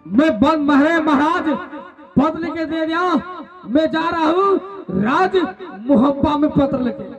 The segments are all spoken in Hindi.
मैं बंद महरे महाराज पद लिखे दे दिया। मैं जा रहा हूँ राज मुहब्बा में पत्र लिखे।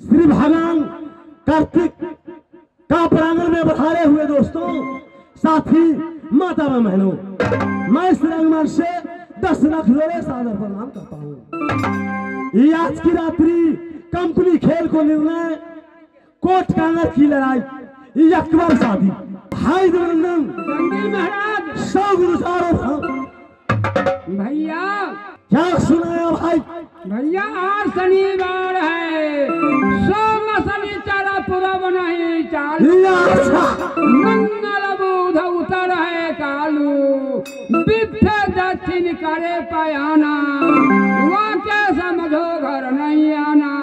श्री भगवान कार्तिक का प्रांगण में बधारे हुए दोस्तों, साथी माता व बहनों, मैं इस रंगमंच से 10 लाख लोरे सादर प्रणाम करता हूँ। आज की रात्रि कंपनी खेल को निर्णय, कोट कांगर की लड़ाई, अकबर शादी, भाई देवनंदन महाराज 100 गुरुचारों भैया क्या सुनाया भाई? भैया आज शनिवार है, सोम शनिचर पूरब नहीं चालू, मंगल बुध उतर है कालू, बिफे दक्षिण करे पयाना, वहाँ के समझो घर नहीं आना,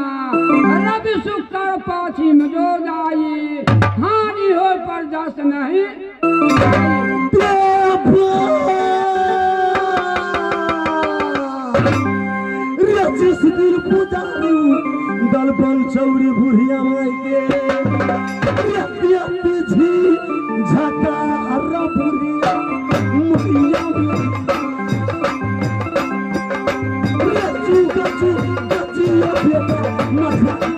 रवि शुक्र पश्चिम जो जाई, हानि हो पर जस नहीं। दल बन चौड़ी बुढ़िया माई के झी झका हर्रा बुढ़िया मुखिया गचू गचिया बेटा मछली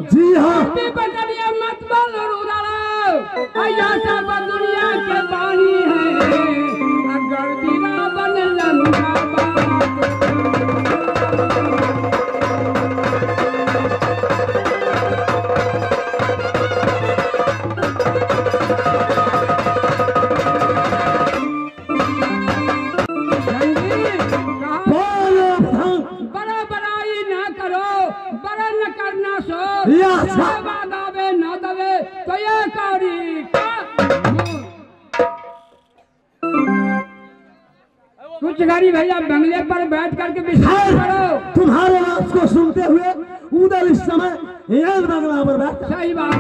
जी हाँ मत बोलो दुनिया के बानी है, अगर बिना बन लंका बड़ा बड़ाई ना करो, बड़ा न करना सो दबे न दबे तो ये कौड़ी कुछ गाड़ी भैया बंगले पर बैठ करके विश्राम करो। तुम्हारे आवाज को सुनते हुए उधर इस समय बंगला पर बैठ। सही बात।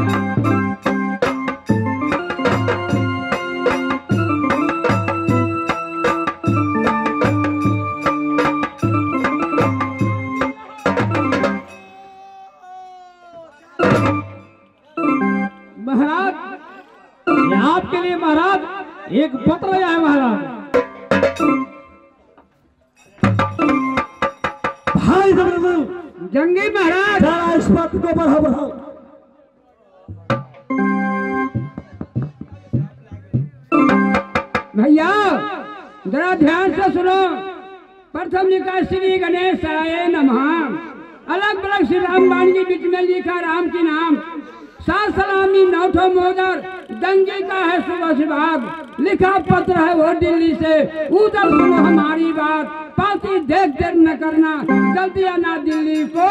महाराज, ये आपके लिए महाराज एक पत्र आया है महाराज। भाई जबरदस्त, जंगी महाराज, जरा इस पत्र को बढ़ाओ बढ़ाओ। भैया जरा ध्यान से सुनो। प्रथम लिखा श्री गणेशाय नमः। अलग अलग श्री राम बाण के बीच में लिखा राम के नाम। सात सलामी नौठो मोदर दंगे का है सुबह विभाग। लिखा पत्र है वो दिल्ली से, उधर सुनो हमारी बात। पाती देख देर न करना, जल्दी आना दिल्ली को।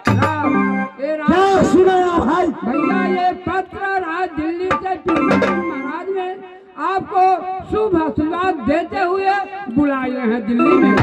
क्या सुनाया भाई? भैया ये पत्र राज दिल्ली से महाराज ने आपको शुभ आशीर्वाद देते हुए बुलाए हैं दिल्ली में।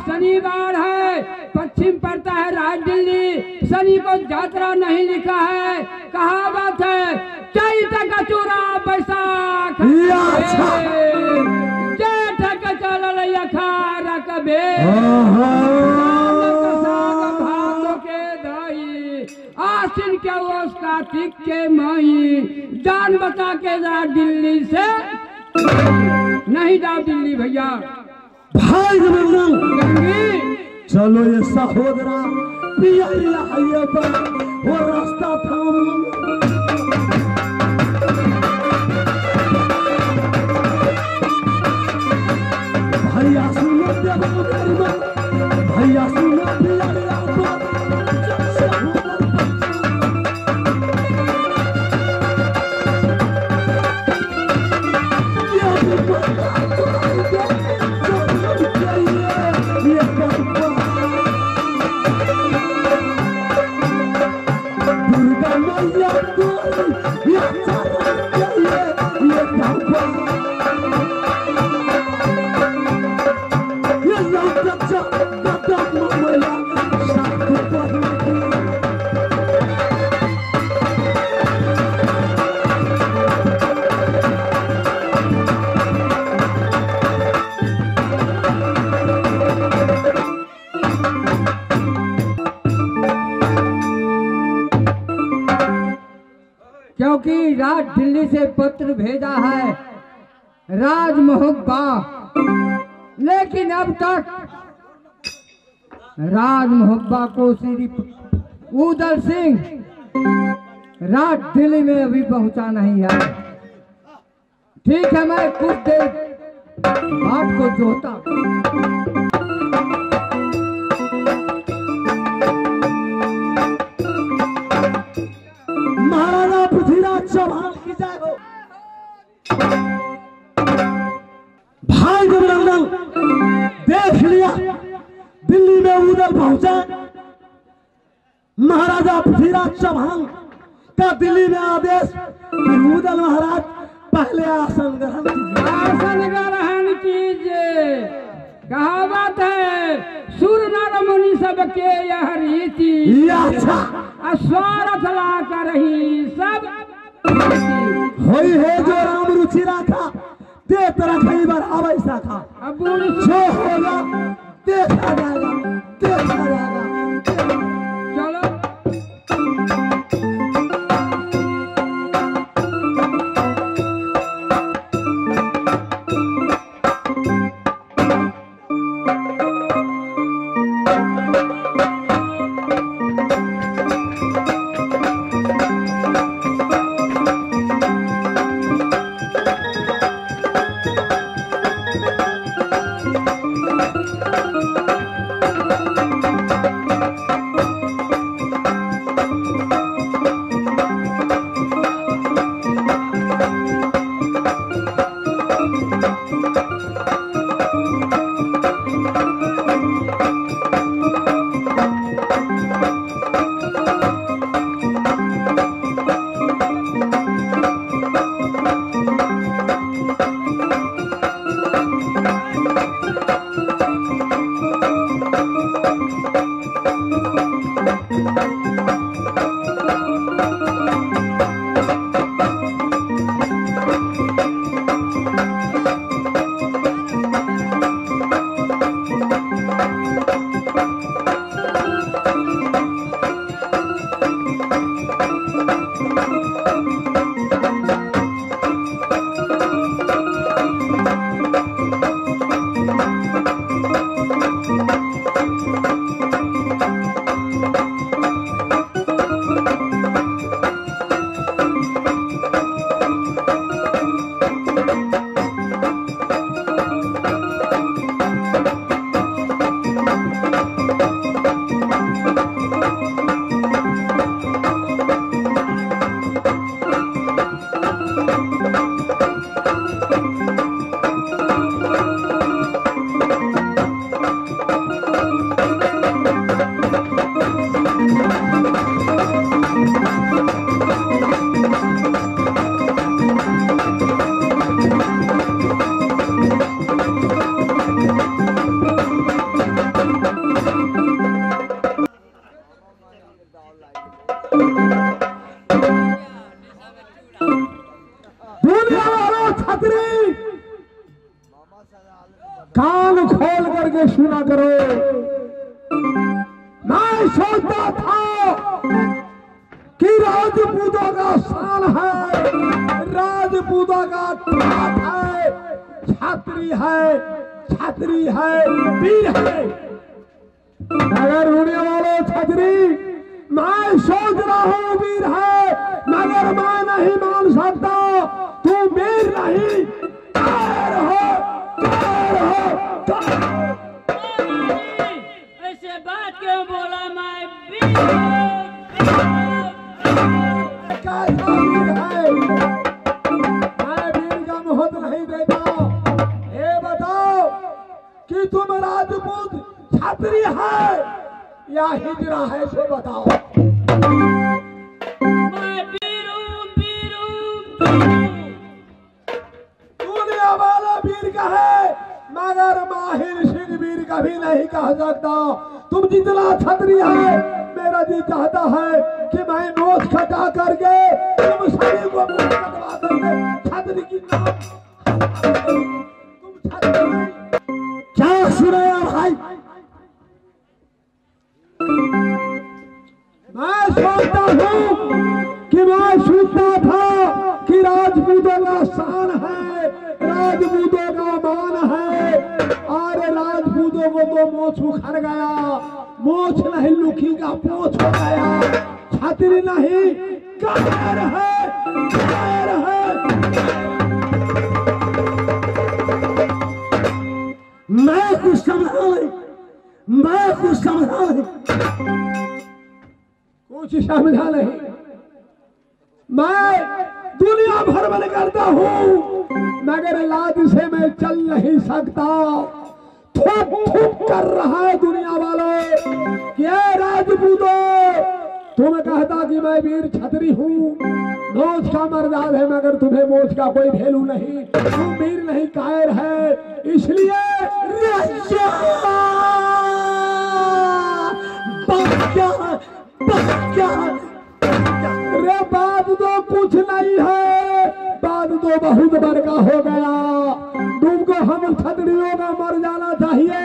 शनिवार है, पश्चिम पड़ता है राज दिल्ली। शनि को यात्रा नहीं लिखा है, कहावत है चैत का चूरा बैसाख जेठ का चलल यखार कबे के दही आसिन के ओस कार्तिक के मई। जान बता के जा दिल्ली से नहीं जाओ दिल्ली भैया। भाई गंगी चलो ये सहोदरा पिया वो रास्ता थाम। भैया सुनो भैया सुनो क्योंकि राज दिल्ली से पत्र भेजा है राज मोहब्बा, लेकिन अब तक राज मोहब्बा को सिर्फ उदल सिंह राज दिल्ली में अभी पहुंचा नहीं है। ठीक है, मैं कुछ देर बात को जोता। महाराजा पृथ्वीराज चौहान की जय हो। भाई जबरंदन देख लिया दिल्ली में उदल पहुंचा। महाराजा पृथ्वीराज चौहान का दिल्ली में आदेश कि उदल महाराज पहले आसन ग्रहण कीजिए। कहावत है सुर नर मुनि सबके यह रीति। अच्छा अस्वार्थ ला कर ही सब होई है जो राम रुचि राखा ते तरह कई बार आवैसा खा। अब बूढ़ी जो होगा देखा जाएगा, देखा जाएगा। चलो कान खोल करके सुना करो। मैं सोचता था कि राजपूतों का शान है, राजपूतों का ठाठ है, छात्री है, वीर है। मगर रुड़िया वालों छतरी, मैं सोच रहा हूँ वीर है, मगर मैं नहीं मान सकता। तू वीर नहीं, कायर हो। ऐसे बात क्यों बोला? मैं वीर कैसा वीर है? मैं वीर का मोहत नहीं देता। ये बताओ कि तुम राजपूत छात्री है या हिजरा है, सो बताओ। मैं वीर हूँ। दुनिया वाला वीर का है, मगर माहिर सिंह वीर कभी नहीं कह सकता। तुम जितना छतरी है, मेरा जी चाहता है कि मैं नोच खटा करके तुम सभी को मुंह कटवा करके छतरी की नाम। तुम छतरी क्या सुनाया भाई? मैं सोचता हूँ कि मैं सुनता था कि राजपूतों का शान है, राजपूतों का मान है। अरे राजपूतों को तो मोछ उखड़ गया, मोछ नहीं लुखी का पोछ हो गया। छतरी नहीं, कायर है, कायर है। मैं कुछ समझा नहीं, मैं कुछ समझा नहीं, कुछ समझा नहीं। मैं दुनिया भर में करता हूँ, मगर लाद से मैं चल नहीं सकता। थूक थूक कर रहा है दुनिया वालों। क्या राजपूतों, तुम कहता कि मैं वीर छतरी हूँ, मोछ का मर्दाद है, मगर तुम्हें मोछ का कोई वैल्यू नहीं। तुम वीर नहीं, कायर है। इसलिए क्या बहुत बड़का हो गया। तुमको हम छतरियों का मर जाना चाहिए,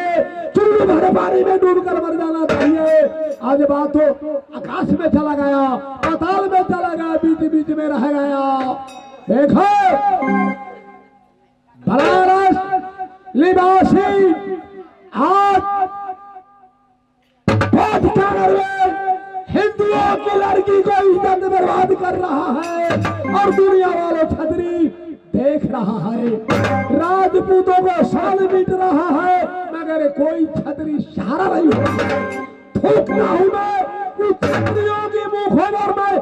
चुल्लू भरे पानी में डूब कर मर जाना चाहिए। आज बात तो आकाश में चला गया, पाताल में चला गया, बीच बीच में रह गया। देखो बनारस निवासी आज हिंदुओं की लड़की को इज्जत बर्बाद कर रहा है और दुनिया वालों छतरी देख रहा है। राजपूतों को शान बीत रहा है मगर कोई छतरी सहारा नहीं हो। थूकना हूं मैं उन छतरियों की मुखों पर मैं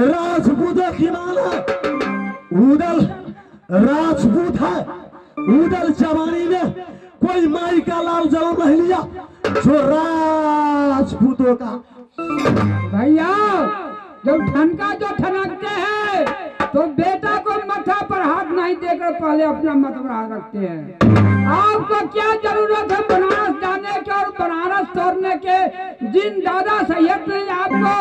राजपूतों की माना उदल राजपूत है। उदल जवानी में कोई माई का लाल जन्म नहीं लिया जो राजपूतों का। भैया जब ठनका जो ठनकते हैं तो बेटा को माथा पर हाथ नहीं देकर पहले अपना मतबरा रखते हैं। आपको क्या जरूरत है बनारस जाने के और बनारस तोड़ने के? जिन दादा सैयद ने आपको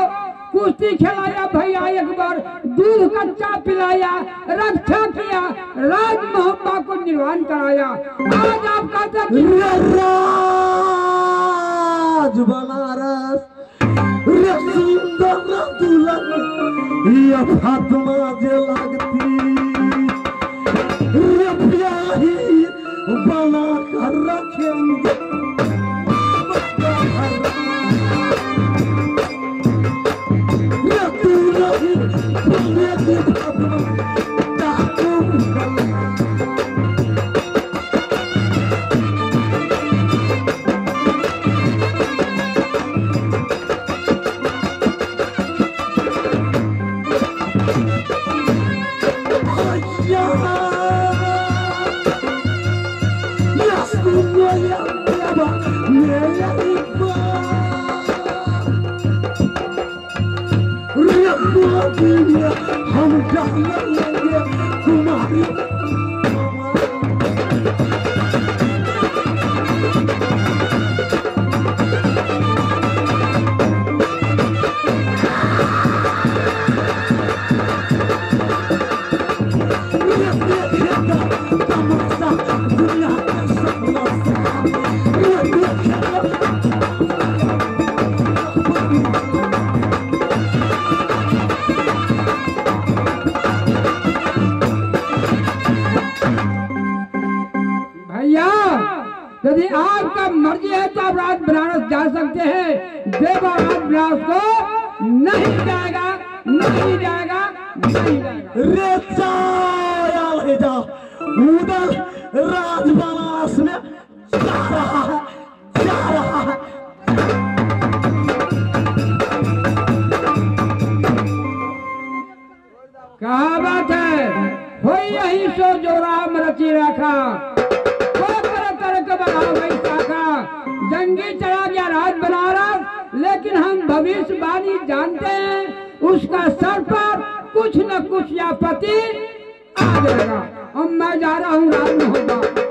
कुश्ती खिलाया भैया, एक बार दूध कच्चा पिलाया, रक्षा किया, राज मोहब्बा को निर्वाण कराया। आज आप कहते राज बनारस रे सुंदर दुल्हन ये फातिमा जे लगती रे प्यारी बना कर रखेंगे। ये दुल्हन बने की फातिमा डाकू हम जाने लेंगे तुम्हारी दुनिया यदि आपका मर्जी है तो आप राज बनारस जा सकते हैं। देवा राज बनारस को नहीं जाएगा, नहीं जाएगा, नहीं जाएगा। रे जा उधर राज बनारस में जा रहा है, जा रहा है। कहावत है हो यही सो जो राम रची रखा, जंगी चला गया राज बनारस, लेकिन हम भविष्यवाणी जानते हैं उसका सर पर कुछ न कुछ आपत्ति आ जाएगा। अब मैं जा रहा हूँ राज मोहब्बा।